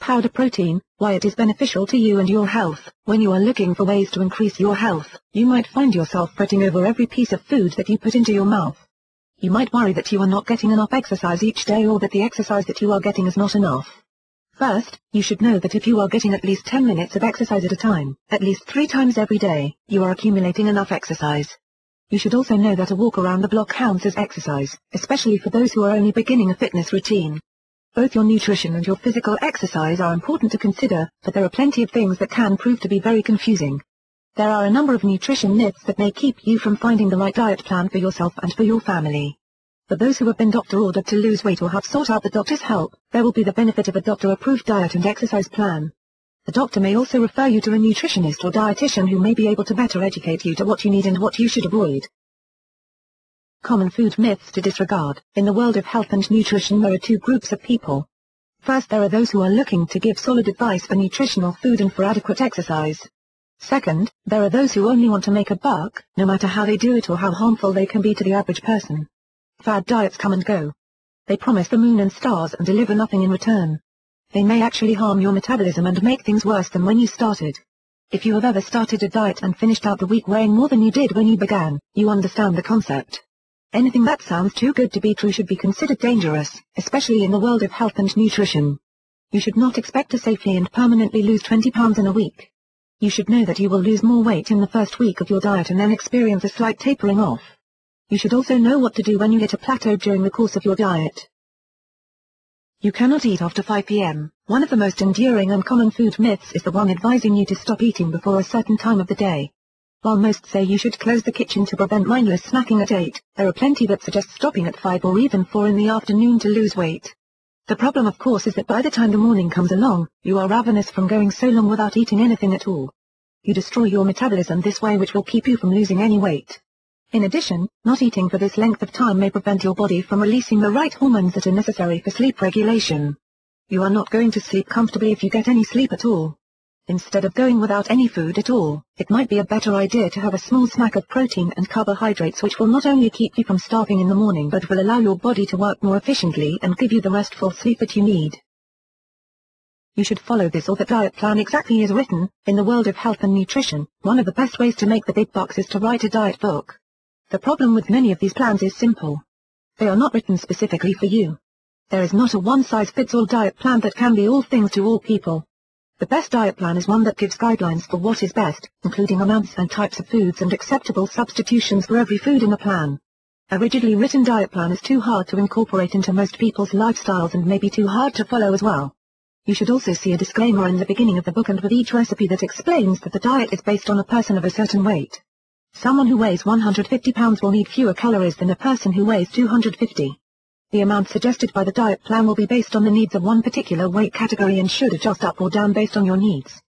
Powder protein, why it is beneficial to you and your health. When you are looking for ways to increase your health, you might find yourself fretting over every piece of food that you put into your mouth. You might worry that you are not getting enough exercise each day or that the exercise that you are getting is not enough. First, you should know that if you are getting at least 10 minutes of exercise at a time, at least 3 times every day, you are accumulating enough exercise. You should also know that a walk around the block counts as exercise, especially for those who are only beginning a fitness routine. Both your nutrition and your physical exercise are important to consider, but there are plenty of things that can prove to be very confusing. There are a number of nutrition myths that may keep you from finding the right diet plan for yourself and for your family. For those who have been doctor-ordered to lose weight or have sought out the doctor's help, there will be the benefit of a doctor-approved diet and exercise plan. The doctor may also refer you to a nutritionist or dietitian who may be able to better educate you to what you need and what you should avoid. Common food myths to disregard. In the world of health and nutrition there are 2 groups of people. First, there are those who are looking to give solid advice for nutritional food and for adequate exercise. Second, there are those who only want to make a buck, no matter how they do it or how harmful they can be to the average person. Fad diets come and go. They promise the moon and stars and deliver nothing in return. They may actually harm your metabolism and make things worse than when you started. If you have ever started a diet and finished out the week weighing more than you did when you began, you understand the concept. Anything that sounds too good to be true should be considered dangerous, especially in the world of health and nutrition. You should not expect to safely and permanently lose 20 pounds in a week. You should know that you will lose more weight in the first week of your diet and then experience a slight tapering off. You should also know what to do when you hit a plateau during the course of your diet. You cannot eat after 5 p.m. One of the most enduring and common food myths is the one advising you to stop eating before a certain time of the day. While most say you should close the kitchen to prevent mindless snacking at 8, there are plenty that suggest stopping at 5 or even 4 in the afternoon to lose weight. The problem of course is that by the time the morning comes along, you are ravenous from going so long without eating anything at all. You destroy your metabolism this way, which will keep you from losing any weight. In addition, not eating for this length of time may prevent your body from releasing the right hormones that are necessary for sleep regulation. You are not going to sleep comfortably if you get any sleep at all. Instead of going without any food at all, it might be a better idea to have a small snack of protein and carbohydrates, which will not only keep you from starving in the morning but will allow your body to work more efficiently and give you the restful sleep that you need. You should follow this or that diet plan exactly as written. In the world of health and nutrition, one of the best ways to make the big bucks is to write a diet book. The problem with many of these plans is simple. They are not written specifically for you. There is not a one-size-fits-all diet plan that can be all things to all people. The best diet plan is one that gives guidelines for what is best, including amounts and types of foods and acceptable substitutions for every food in the plan. A rigidly written diet plan is too hard to incorporate into most people's lifestyles and may be too hard to follow as well. You should also see a disclaimer in the beginning of the book and with each recipe that explains that the diet is based on a person of a certain weight. Someone who weighs 150 pounds will need fewer calories than a person who weighs 250. The amount suggested by the diet plan will be based on the needs of one particular weight category and should adjust up or down based on your needs.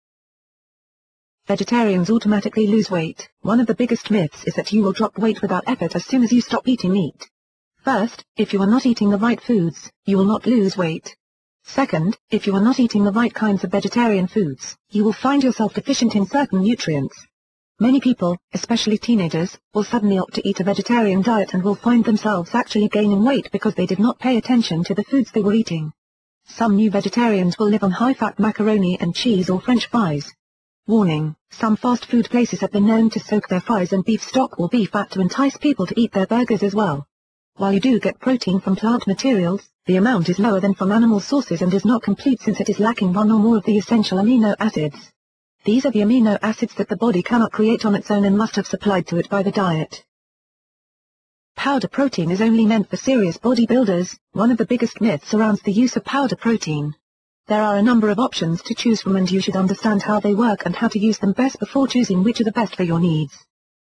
Vegetarians automatically lose weight. One of the biggest myths is that you will drop weight without effort as soon as you stop eating meat. First, if you are not eating the right foods, you will not lose weight. Second, if you are not eating the right kinds of vegetarian foods, you will find yourself deficient in certain nutrients. Many people, especially teenagers, will suddenly opt to eat a vegetarian diet and will find themselves actually gaining weight because they did not pay attention to the foods they were eating. Some new vegetarians will live on high-fat macaroni and cheese or French fries. Warning: some fast food places have been known to soak their fries in beef stock or beef fat to entice people to eat their burgers as well. While you do get protein from plant materials, the amount is lower than from animal sources and is not complete since it is lacking one or more of the essential amino acids. These are the amino acids that the body cannot create on its own and must have supplied to it by the diet. Powder protein is only meant for serious bodybuilders. One of the biggest myths surrounds the use of powder protein. There are a number of options to choose from and you should understand how they work and how to use them best before choosing which are the best for your needs.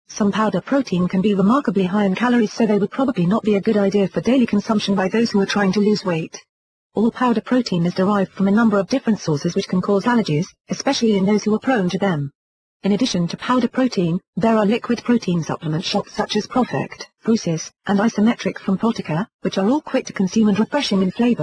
Some powder protein can be remarkably high in calories, so they would probably not be a good idea for daily consumption by those who are trying to lose weight. All powder protein is derived from a number of different sources which can cause allergies, especially in those who are prone to them. In addition to powder protein, there are liquid protein supplement shops such as ProfectR, ProsisR, and IsoMetricR from Protica, which are all quick to consume and refreshing in flavor.